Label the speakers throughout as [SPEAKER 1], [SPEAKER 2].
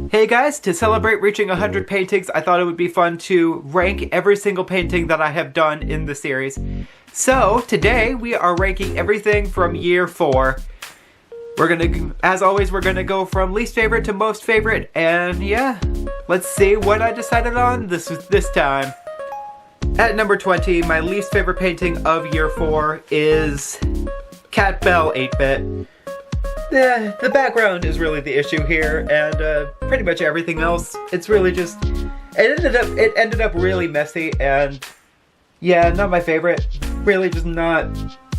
[SPEAKER 1] Hey guys, to celebrate reaching 100 paintings, I thought it would be fun to rank every single painting that I have done in the series. So, today we are ranking everything from year 4. As always, we're gonna go from least favorite to most favorite, and yeah, let's see what I decided on this time. At number 20, my least favorite painting of year 4 is Cat Bell 8-bit. The background is really the issue here, and pretty much everything else, it's really just, it ended up really messy, and yeah, not my favorite. Really just not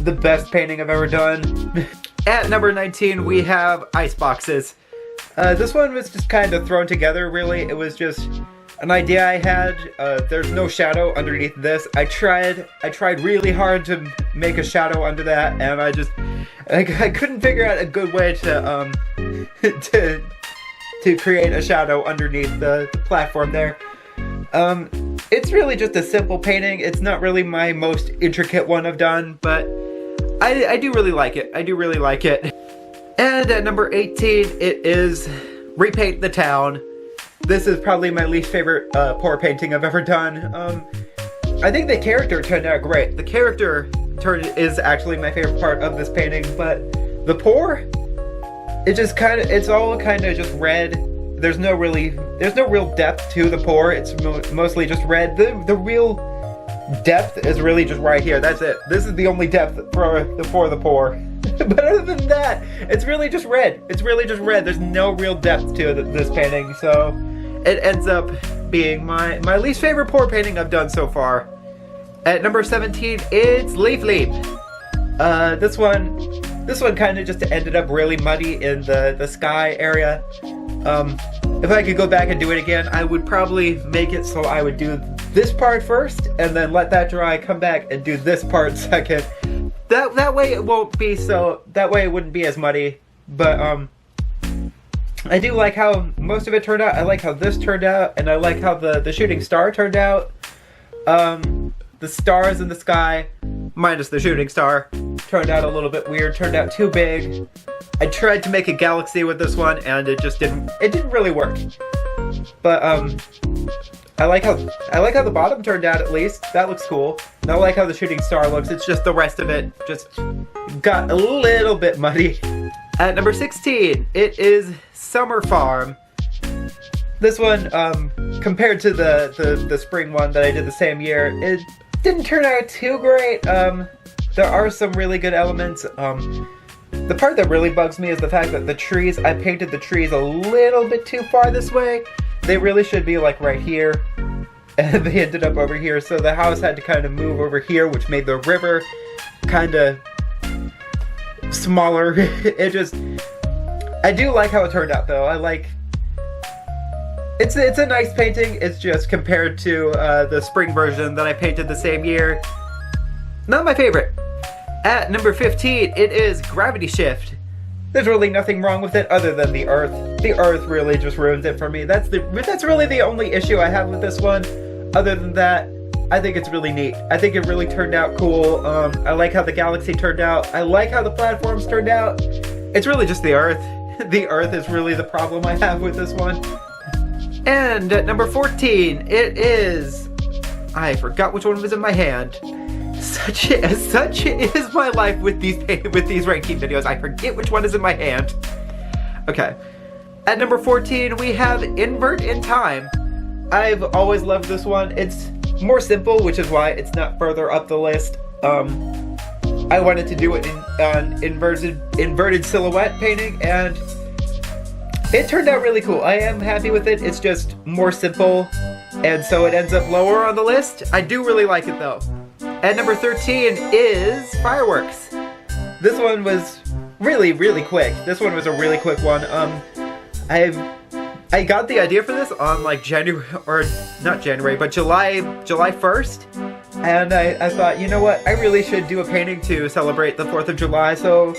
[SPEAKER 1] the best painting I've ever done. At number 19, we have Ice Boxes. This one was just kind of thrown together, really. It was just an idea I had. There's no shadow underneath this. I tried really hard to make a shadow under that, and I couldn't figure out a good way to to create a shadow underneath the platform there. It's really just a simple painting. It's not really my most intricate one I've done, but I do really like it. I do really like it. And at number 18, it is Repaint the Town. This is probably my least favorite pour painting I've ever done. I think the character turned out great. The character is actually my favorite part of this painting, but the pour, it's all kind of just red. There's no real depth to the pour. It's mostly just red. The real depth is really just right here. That's it. This is the only depth for the pour. But other than that, it's really just red. It's really just red. There's no real depth to this painting, so it ends up being my least favorite pour painting I've done so far. At number 17, it's Leaf Leap. This one kind of just ended up really muddy in the sky area. If I could go back and do it again, I would probably make it so I would do this part first, and then let that dry, come back and do this part second. That way it won't be so, that way it wouldn't be as muddy, but I do like how most of it turned out. I like how this turned out, and I like how the shooting star turned out. The stars in the sky, minus the shooting star, turned out a little bit weird, turned out too big. I tried to make a galaxy with this one, and it didn't really work. But I like how the bottom turned out, at least. That looks cool. And I like how the shooting star looks. It's just the rest of it just got a little bit muddy. At number 16, it is Summer Farm. This one, compared to the spring one that I did the same year, it didn't turn out too great. There are some really good elements. The part that really bugs me is the fact that I painted the trees a little bit too far this way. They really should be like right here, and they ended up over here, so the house had to kind of move over here, which made the river kind of smaller. I do like how it turned out, though. It's a nice painting. It's just compared to the spring version that I painted the same year, not my favorite. At number 15, it is Gravity Shift. There's really nothing wrong with it other than the earth. The earth really just ruins it for me. That's really the only issue I have with this one. Other than that, I think it's really neat. I think it really turned out cool. I like how the galaxy turned out. I like how the platforms turned out. It's really just the earth. The earth is really the problem I have with this one. And at number 14, it is... I forgot which one was in my hand. Such is my life with these ranking videos. I forget which one is in my hand. Okay. At number 14, we have Invert in Time. I've always loved this one. It's more simple, which is why it's not further up the list. I wanted to do it in an inverted silhouette painting, and it turned out really cool. I am happy with it. It's just more simple, and so it ends up lower on the list. I do really like it, though. At number 13 is Fireworks. This one was really, really quick. This one was a really quick one. I got the idea for this on like July 1st. And I thought, you know what, I really should do a painting to celebrate the 4th of July, so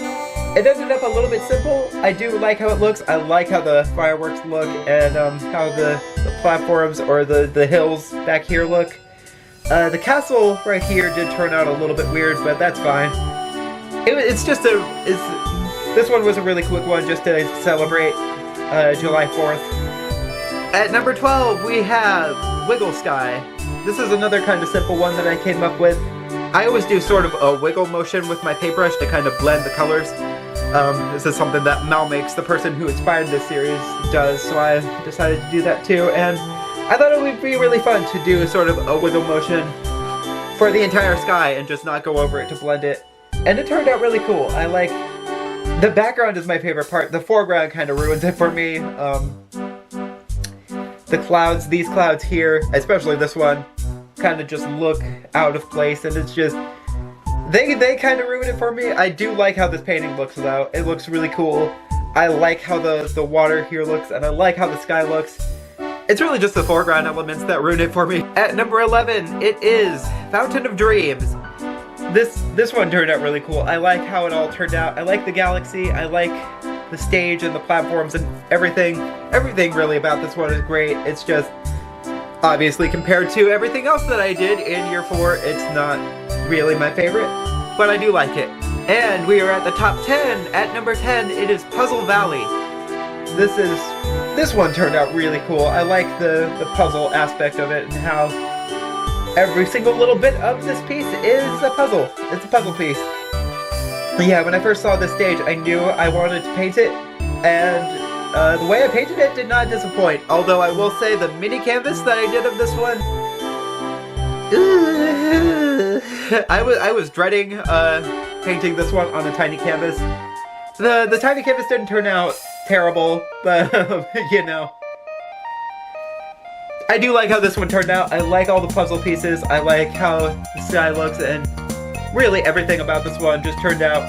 [SPEAKER 1] it ended up a little bit simple. I do like how it looks. I like how the fireworks look, and how the platforms or the hills back here look. The castle right here did turn out a little bit weird, but that's fine. This one was a really quick one just to celebrate July 4th. At number 12, we have Wiggle Sky. This is another kind of simple one that I came up with. I always do sort of a wiggle motion with my paintbrush to kind of blend the colors. This is something that Mal Makes, the person who inspired this series, does, so I decided to do that too, and I thought it would be really fun to do sort of a wiggle motion for the entire sky and just not go over it to blend it. And it turned out really cool. I like... The background is my favorite part. The foreground kind of ruins it for me. The clouds, these clouds here, especially this one, kind of just look out of place, and it's just... They kind of ruin it for me. I do like how this painting looks though. It looks really cool. I like how the water here looks, and I like how the sky looks. It's really just the foreground elements that ruin it for me. At number 11, it is Fountain of Dreams. This one turned out really cool. I like how it all turned out. I like the galaxy. I like the stage and the platforms and everything. Everything really about this one is great. It's just, obviously compared to everything else that I did in year 4, it's not really my favorite, but I do like it. And we are at the top 10. At number 10, it is Puzzle Valley. This one turned out really cool. I like the puzzle aspect of it and how every single little bit of this piece is a puzzle. It's a puzzle piece. Yeah, when I first saw this stage, I knew I wanted to paint it, and the way I painted it did not disappoint. Although I will say the mini canvas that I did of this one, I was dreading painting this one on a tiny canvas. The tiny canvas didn't turn out terrible, but you know. I do like how this one turned out. I like all the puzzle pieces. I like how the sky looks, and really everything about this one just turned out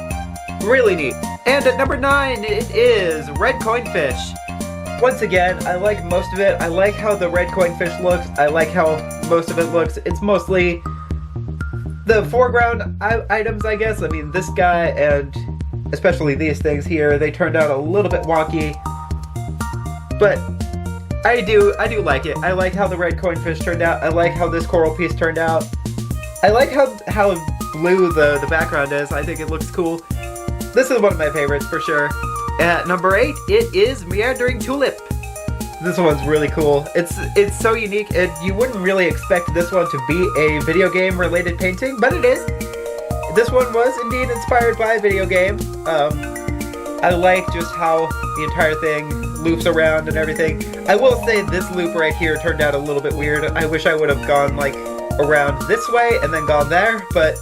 [SPEAKER 1] really neat. And at number 9, it is Red Coin Fish. Once again, I like most of it. I like how the red coin fish looks. I like how most of it looks. It's mostly the foreground items, I guess. I mean, this guy and especially these things here, they turned out a little bit wonky. But I do like it. I like how the red coin fish turned out. I like how this coral piece turned out. I like how blue the background is. I think it looks cool. This is one of my favorites for sure. At number 8, it is Meandering Tulip. This one's really cool. It's so unique, and you wouldn't really expect this one to be a video game related painting, but it is. This one was indeed inspired by a video game. I like just how the entire thing loops around and everything. I will say this loop right here turned out a little bit weird. I wish I would have gone like around this way and then gone there, but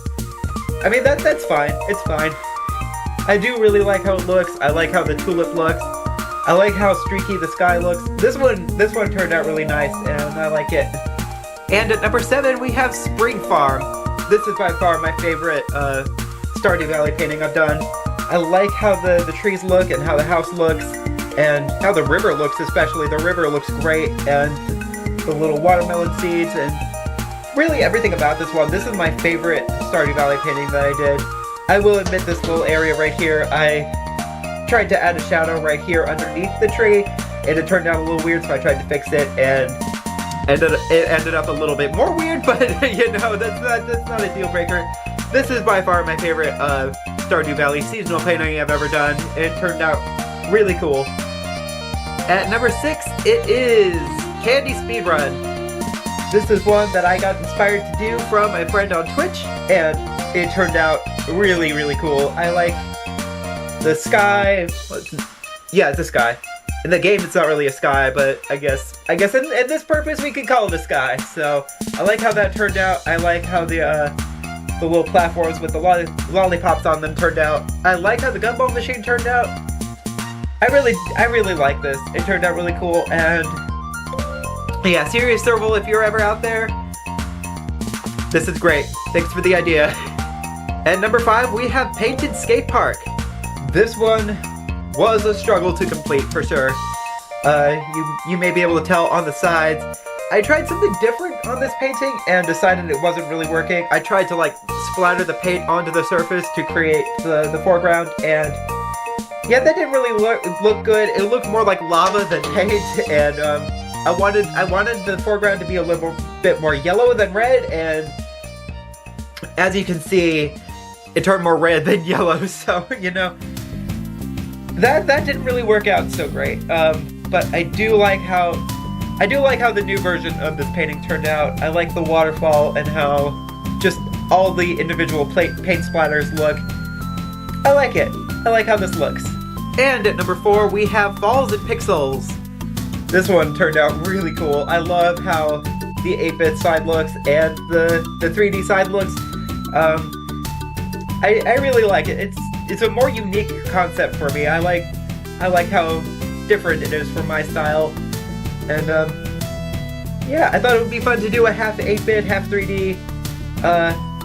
[SPEAKER 1] I mean that's fine. It's fine. I do really like how it looks. I like how the tulip looks. I like how streaky the sky looks. This one turned out really nice, and I like it. And at number 7, we have Spring Farm. This is by far my favorite Stardew Valley painting I've done. I like how the trees look and how the house looks, and how the river looks especially. The river looks great, and the little watermelon seeds, and really everything about this one. This is my favorite Stardew Valley painting that I did. I will admit this little area right here, I tried to add a shadow right here underneath the tree, and it turned out a little weird, so I tried to fix it, and it ended up a little bit more weird, but you know, that's not a deal breaker. This is by far my favorite Stardew Valley seasonal painting I've ever done. It turned out really cool. At number 6, it is Candy Speedrun. This is one that I got inspired to do from a friend on Twitch, and it turned out really, really cool. I like the sky. Yeah, it's a sky. In the game, it's not really a sky, but I guess in this purpose, we can call it a sky. So I like how that turned out. I like how the little platforms with the lollipops on them turned out. I like how the gumball machine turned out. I really like this. It turned out really cool, and yeah, Serious Serval, if you're ever out there, this is great. Thanks for the idea. At number 5, we have Painted Skate Park. This one was a struggle to complete for sure. You may be able to tell on the sides. I tried something different on this painting and decided it wasn't really working. I tried to like splatter the paint onto the surface to create the foreground, and yeah, that didn't really look good. It looked more like lava than paint, and I wanted the foreground to be a little bit more yellow than red, and as you can see, it turned more red than yellow, so, you know, that didn't really work out so great. But I do like how I do like how the new version of this painting turned out. I like the waterfall and how just all the individual paint splatters look. I like it. I like how this looks. And at number 4, we have Falls in Pixels. This one turned out really cool. I love how the 8-bit side looks and the 3D side looks. I really like it. It's a more unique concept for me. I like how different it is from my style. And yeah, I thought it would be fun to do a half 8-bit, half 3D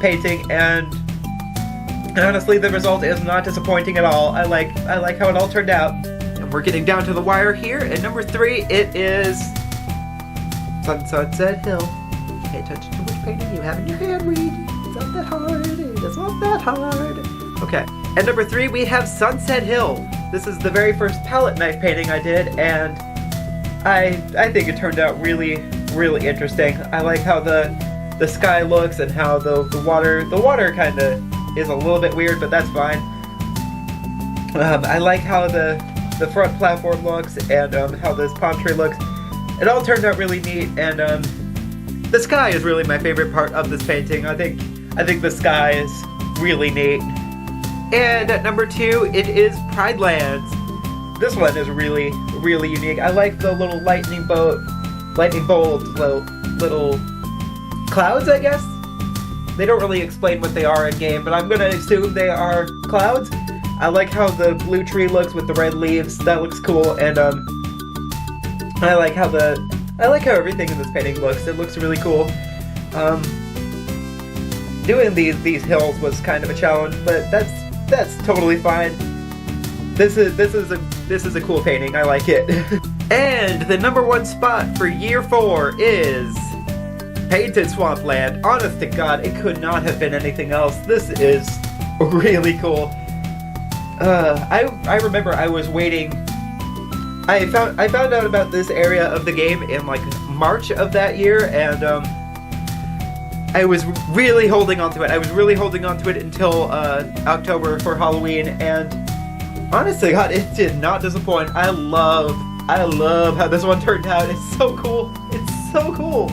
[SPEAKER 1] painting, and honestly, the result is not disappointing at all. I like how it all turned out. And we're getting down to the wire here. At number 3, it is Sunset Hill. Pay attention to which painting you have in your hand, Reed. It's not that hard. It's not that hard. Okay. At number 3, we have Sunset Hill. This is the very first palette knife painting I did, and I think it turned out really, really interesting. I like how the sky looks and how the water kind of is a little bit weird, but that's fine. I like how the front platform looks and how this palm tree looks. It all turned out really neat, and the sky is really my favorite part of this painting. I think the sky is really neat. And at number 2, it is Pride Lands. This one is really, really unique. I like the little lightning bolt, little clouds, I guess? They don't really explain what they are in game, but I'm gonna assume they are clouds. I like how the blue tree looks with the red leaves. That looks cool, and I like how everything in this painting looks. It looks really cool. Doing these hills was kind of a challenge, but that's totally fine. This is a cool painting. I like it. And the number 1 spot for year 4 is Painted Swampland. Honest to God, it could not have been anything else. This is really cool. I remember I was waiting. I found out about this area of the game in like March of that year, and I was really holding on to it. I was really holding on to it until October for Halloween, and honestly, God, it did not disappoint. I love how this one turned out. It's so cool. It's so cool.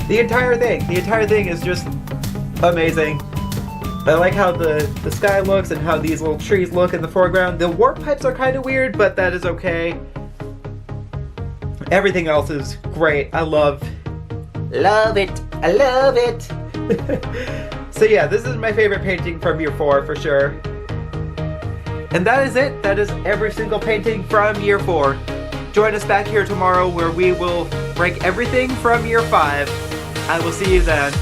[SPEAKER 1] The entire thing is just amazing. I like how the sky looks and how these little trees look in the foreground. The warp pipes are kind of weird, but that is okay. Everything else is great. I love it. I love it. So yeah, this is my favorite painting from year 4 for sure. And that is it. That is every single painting from year 4. Join us back here tomorrow where we will rank everything from year 5. I will see you then.